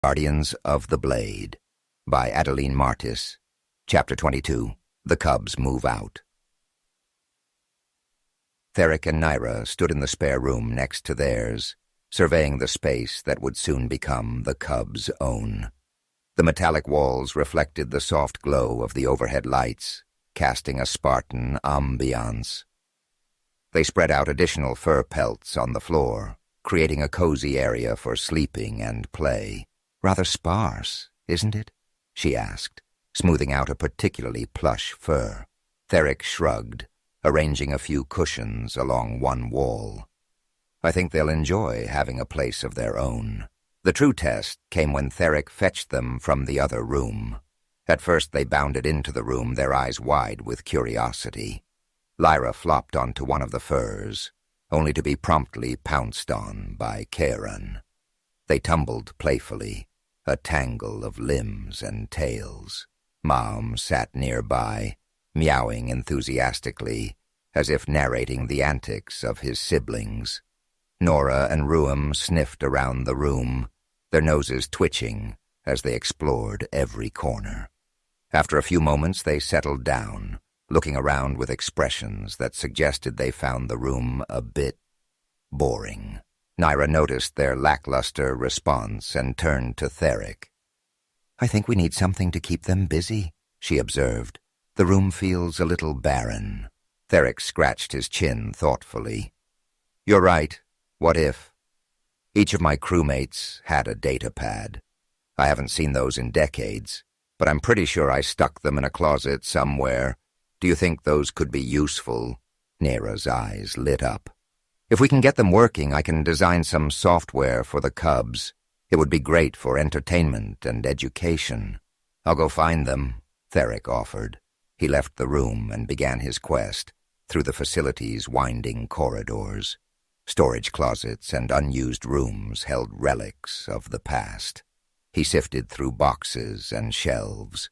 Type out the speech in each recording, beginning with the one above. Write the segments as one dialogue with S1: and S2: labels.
S1: Guardians of the Blade by Adalene Martis. Chapter 22. The Cubs Move Out. Therak and Nyra stood in the spare room next to theirs, surveying the space that would soon become the Cubs' own. The metallic walls reflected the soft glow of the overhead lights, casting a Spartan ambiance. They spread out additional fur pelts on the floor, creating a cozy area for sleeping and play. "Rather sparse, isn't it?" she asked, smoothing out a particularly plush fur. Therak shrugged, arranging a few cushions along one wall. "I think they'll enjoy having a place of their own." The true test came when Therak fetched them from the other room. At first they bounded into the room, their eyes wide with curiosity. Lyra flopped onto one of the furs, only to be promptly pounced on by Karen. They tumbled playfully, a tangle of limbs and tails. Mom sat nearby, meowing enthusiastically, as if narrating the antics of his siblings. Nora and Urmah sniffed around the room, their noses twitching as they explored every corner. After a few moments they settled down, looking around with expressions that suggested they found the room a bit boring. Nyra noticed their lackluster response and turned to Therak. "I think we need something to keep them busy," she observed. "The room feels a little barren." Therak scratched his chin thoughtfully. "You're right. What if? Each of my crewmates had a data pad. I haven't seen those in decades, but I'm pretty sure I stuck them in a closet somewhere. Do you think those could be useful?" Nyra's eyes lit up. "If we can get them working, I can design some software for the Cubs. It would be great for entertainment and education." "I'll go find them," Therak offered. He left the room and began his quest through the facility's winding corridors. Storage closets and unused rooms held relics of the past. He sifted through boxes and shelves.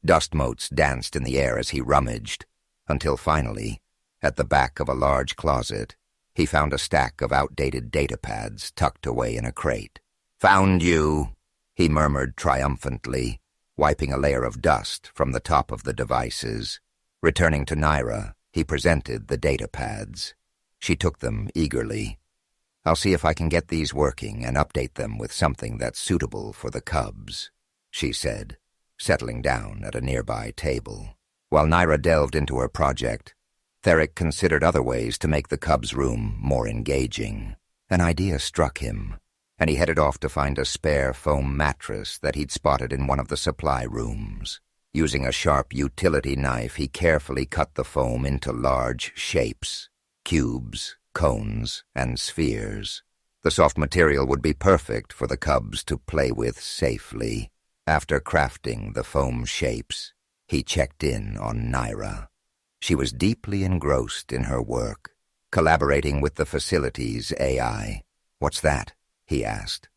S1: Dust motes danced in the air as he rummaged, until finally, at the back of a large closet, he found a stack of outdated datapads tucked away in a crate. "Found you," he murmured triumphantly, wiping a layer of dust from the top of the devices. Returning to Nyra, he presented the datapads. She took them eagerly. "I'll see if I can get these working and update them with something that's suitable for the Cubs," she said, settling down at a nearby table. While Nyra delved into her project, Therak considered other ways to make the Cubs' room more engaging. An idea struck him, and he headed off to find a spare foam mattress that he'd spotted in one of the supply rooms. Using a sharp utility knife, he carefully cut the foam into large shapes: cubes, cones, and spheres. The soft material would be perfect for the Cubs to play with safely. After crafting the foam shapes, he checked in on Nyra. She was deeply engrossed in her work, collaborating with the facility's AI. "What's that?" he asked,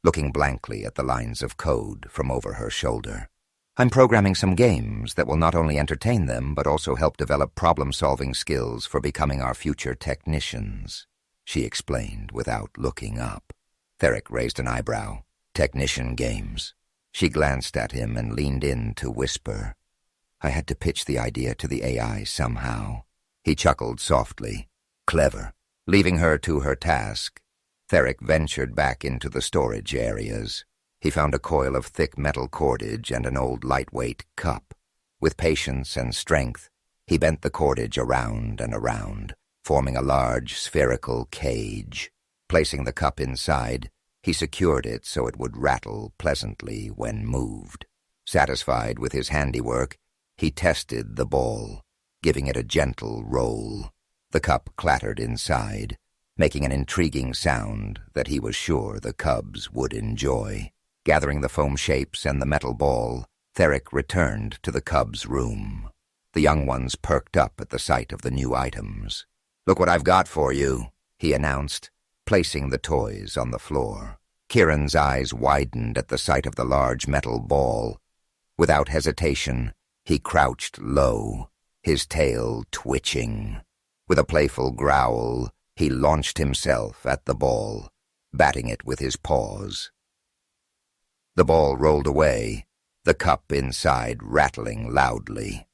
S1: looking blankly at the lines of code from over her shoulder. "I'm programming some games that will not only entertain them but also help develop problem-solving skills for becoming our future technicians," she explained without looking up. Therak raised an eyebrow. "Technician games?" She glanced at him and leaned in to whisper. "I had to pitch the idea to the AI somehow." He chuckled softly. "Clever." Leaving her to her task, Therak ventured back into the storage areas. He found a coil of thick metal cordage and an old lightweight cup. With patience and strength, he bent the cordage around and around, forming a large spherical cage. Placing the cup inside, he secured it so it would rattle pleasantly when moved. Satisfied with his handiwork, he tested the ball, giving it a gentle roll. The cup clattered inside, making an intriguing sound that he was sure the Cubs would enjoy. Gathering the foam shapes and the metal ball, Therak returned to the Cubs' room. The young ones perked up at the sight of the new items. "Look what I've got for you," he announced, placing the toys on the floor. Kieran's eyes widened at the sight of the large metal ball. Without hesitation, he crouched low, his tail twitching. With a playful growl, he launched himself at the ball, batting it with his paws. The ball rolled away, the cup inside rattling loudly.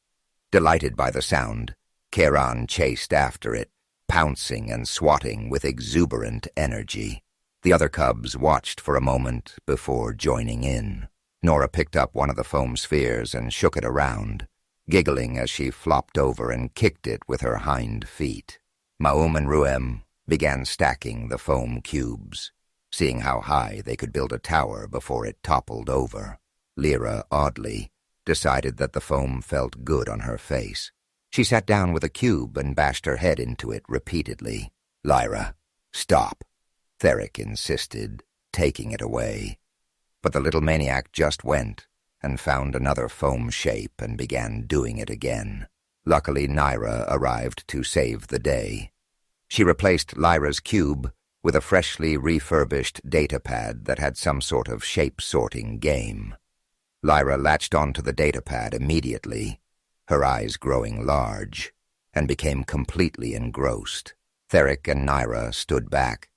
S1: Delighted by the sound, Charon chased after it, pouncing and swatting with exuberant energy. The other cubs watched for a moment before joining in. Nyra picked up one of the foam spheres and shook it around, giggling as she flopped over and kicked it with her hind feet. Maum and Ruem began stacking the foam cubes, seeing how high they could build a tower before it toppled over. Lyra, oddly, decided that the foam felt good on her face. She sat down with a cube and bashed her head into it repeatedly. "Lyra, stop," Therak insisted, taking it away. But the little maniac just went and found another foam shape and began doing it again. Luckily, Nyra arrived to save the day. She replaced Lyra's cube with a freshly refurbished datapad that had some sort of shape-sorting game. Lyra latched onto the datapad immediately, her eyes growing large, and became completely engrossed. Therak and Nyra stood back,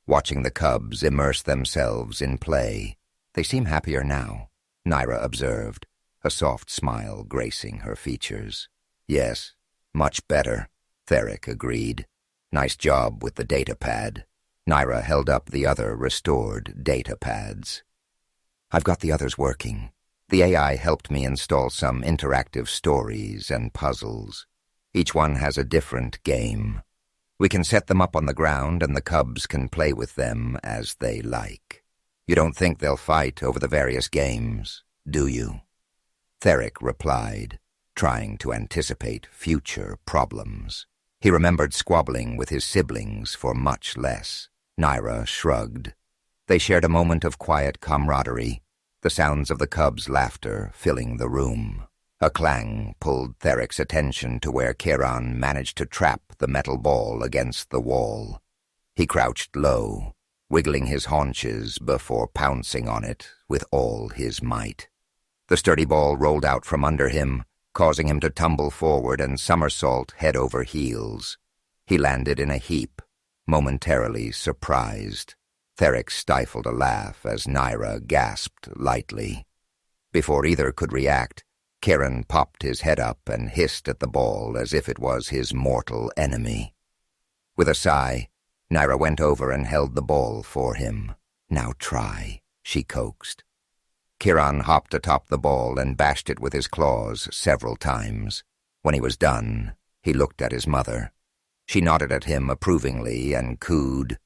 S1: watching the cubs immerse themselves in play. "They seem happier now," Nyra observed, a soft smile gracing her features. "Yes, much better," Therak agreed. "Nice job with the datapad." Nyra held up the other restored datapads. "I've got the others working. The AI helped me install some interactive stories and puzzles. Each one has a different game. We can set them up on the ground and the cubs can play with them as they like. You don't think they'll fight over the various games, do you?" Therak replied, trying to anticipate future problems. He remembered squabbling with his siblings for much less. Nyra shrugged. They shared a moment of quiet camaraderie, the sounds of the cubs' laughter filling the room. A clang pulled Therak's attention to where Charon managed to trap the metal ball against the wall. He crouched low, wiggling his haunches before pouncing on it with all his might. The sturdy ball rolled out from under him, causing him to tumble forward and somersault head over heels. He landed in a heap, momentarily surprised. Therak stifled a laugh as Nyra gasped lightly. Before either could react, Charon popped his head up and hissed at the ball as if it was his mortal enemy. With a sigh, Nyra went over and held the ball for him. "Now try," she coaxed. Charon hopped atop the ball and bashed it with his claws several times. When he was done, he looked at his mother. She nodded at him approvingly and cooed.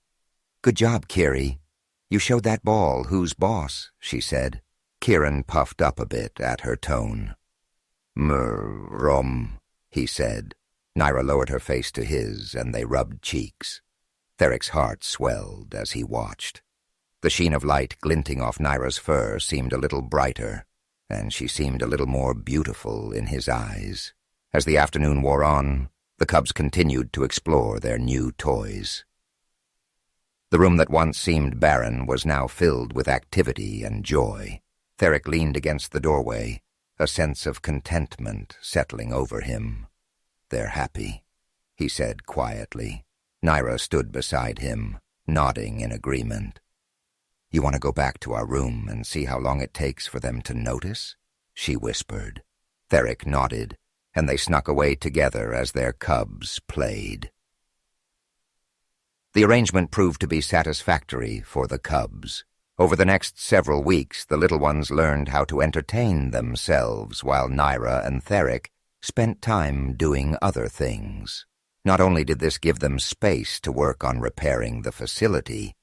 S1: "Good job, Kiri. You showed that ball who's boss," she said. Charon puffed up a bit at her tone. "Rom," he said. Nyra lowered her face to his, and they rubbed cheeks. Therak's heart swelled as he watched. The sheen of light glinting off Nyra's fur seemed a little brighter, and she seemed a little more beautiful in his eyes. As the afternoon wore on, the cubs continued to explore their new toys. The room that once seemed barren was now filled with activity and joy. Therak leaned against the doorway, a sense of contentment settling over him. "They're happy," he said quietly. Nyra stood beside him, nodding in agreement. "You want to go back to our room and see how long it takes for them to notice?" she whispered. Therak nodded, and they snuck away together as their cubs played. The arrangement proved to be satisfactory for the cubs. Over the next several weeks, the little ones learned how to entertain themselves while Nyra and Therak spent time doing other things. Not only did this give them space to work on repairing the facility,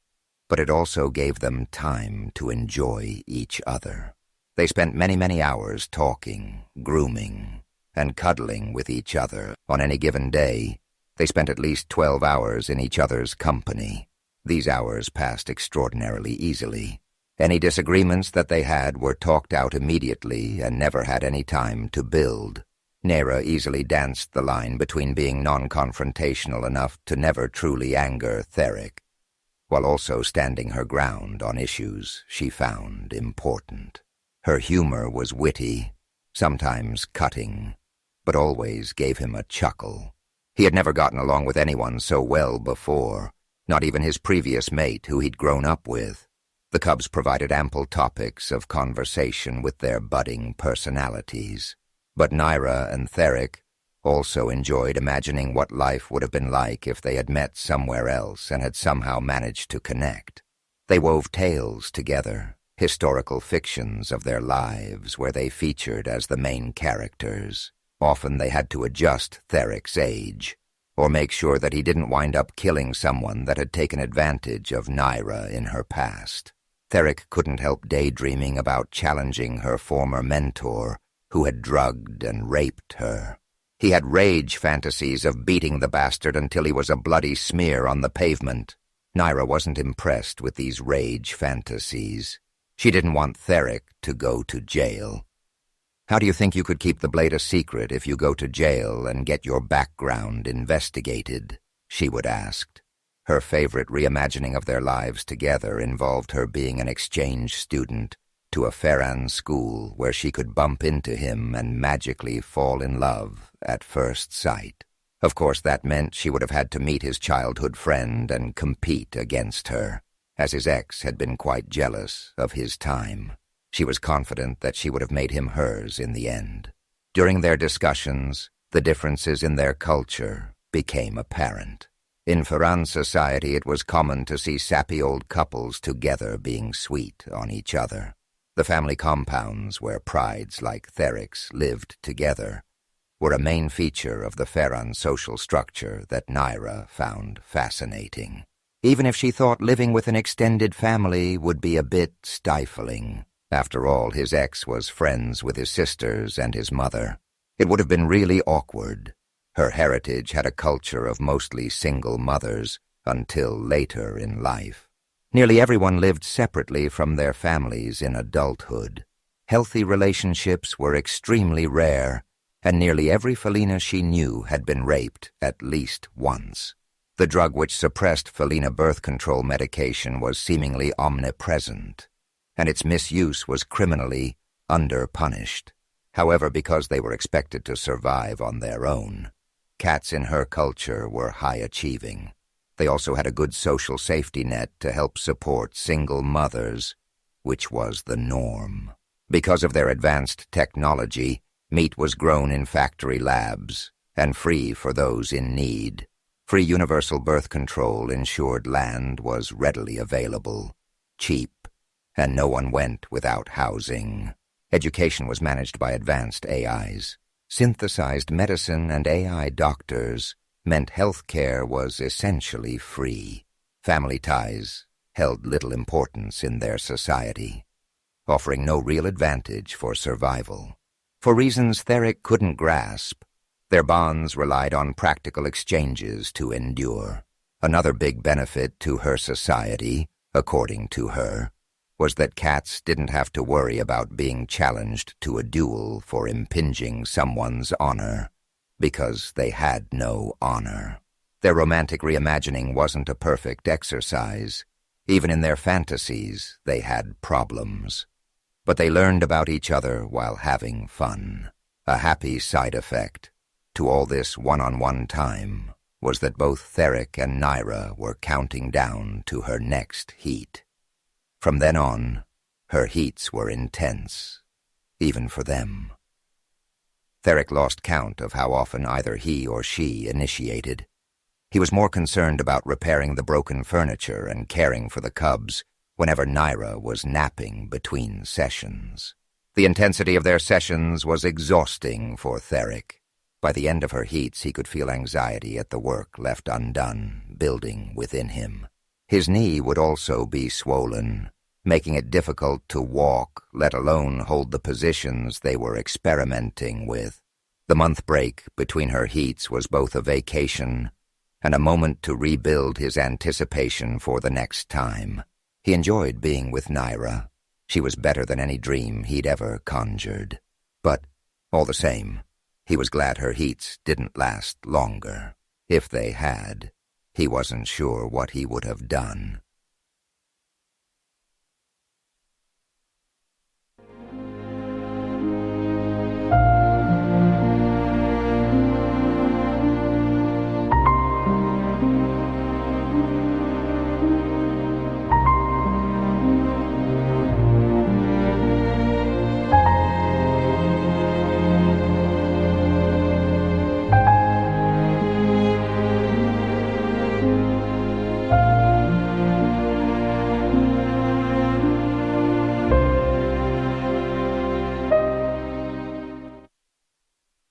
S1: but it also gave them time to enjoy each other. They spent many hours talking, grooming, and cuddling with each other. On any given day, they spent at least 12 hours in each other's company. These hours passed extraordinarily easily. Any disagreements that they had were talked out immediately and never had any time to build. Nyra easily danced the line between being non-confrontational enough to never truly anger Therak, while also standing her ground on issues she found important. Her humor was witty, sometimes cutting, but always gave him a chuckle. He had never gotten along with anyone so well before, not even his previous mate who he'd grown up with. The cubs provided ample topics of conversation with their budding personalities. But Nyra and Therak also enjoyed imagining what life would have been like if they had met somewhere else and had somehow managed to connect. They wove tales together, historical fictions of their lives where they featured as the main characters. Often they had to adjust Therak's age, or make sure that he didn't wind up killing someone that had taken advantage of Nyra in her past. Therak couldn't help daydreaming about challenging her former mentor, who had drugged and raped her. He had rage fantasies of beating the bastard until he was a bloody smear on the pavement. Nyra wasn't impressed with these rage fantasies. She didn't want Therak to go to jail. "How do you think you could keep the B.L.A.D.E a secret if you go to jail and get your background investigated?" she would ask. Her favorite reimagining of their lives together involved her being an exchange student to a Ferran school where she could bump into him and magically fall in love at first sight. Of course, that meant she would have had to meet his childhood friend and compete against her, as his ex had been quite jealous of his time. She was confident that she would have made him hers in the end. During their discussions, the differences in their culture became apparent. In Ferran society, it was common to see sappy old couples together being sweet on each other. The family compounds where prides like Therak's lived together were a main feature of the Ferran social structure that Nyra found fascinating. Even if she thought living with an extended family would be a bit stifling. After all, his ex was friends with his sisters and his mother. It would have been really awkward. Her heritage had a culture of mostly single mothers until later in life. Nearly everyone lived separately from their families in adulthood. Healthy relationships were extremely rare, and nearly every felina she knew had been raped at least once. The drug which suppressed felina birth control medication was seemingly omnipresent, and its misuse was criminally underpunished. However, because they were expected to survive on their own, cats in her culture were high-achieving. They also had a good social safety net to help support single mothers, which was the norm. Because of their advanced technology, meat was grown in factory labs and free for those in need. Free universal birth control ensured land was readily available, cheap, and no one went without housing. Education was managed by advanced AIs. Synthesized medicine and AI doctors meant health care was essentially free. Family ties held little importance in their society, offering no real advantage for survival. For reasons Therak couldn't grasp, their bonds relied on practical exchanges to endure. Another big benefit to her society, according to her, was that cats didn't have to worry about being challenged to a duel for impinging someone's honor, because they had no honor. Their romantic reimagining wasn't a perfect exercise. Even in their fantasies, they had problems. But they learned about each other while having fun. A happy side effect to all this one-on-one time was that both Therak and Nyra were counting down to her next heat. From then on, her heats were intense, even for them. Therak lost count of how often either he or she initiated. He was more concerned about repairing the broken furniture and caring for the cubs whenever Nyra was napping between sessions. The intensity of their sessions was exhausting for Therak. By the end of her heats, he could feel anxiety at the work left undone, building within him. His knee would also be swollen, making it difficult to walk, let alone hold the positions they were experimenting with. The month break between her heats was both a vacation and a moment to rebuild his anticipation for the next time. He enjoyed being with Nyra. She was better than any dream he'd ever conjured. But, all the same, he was glad her heats didn't last longer. If they had, he wasn't sure what he would have done.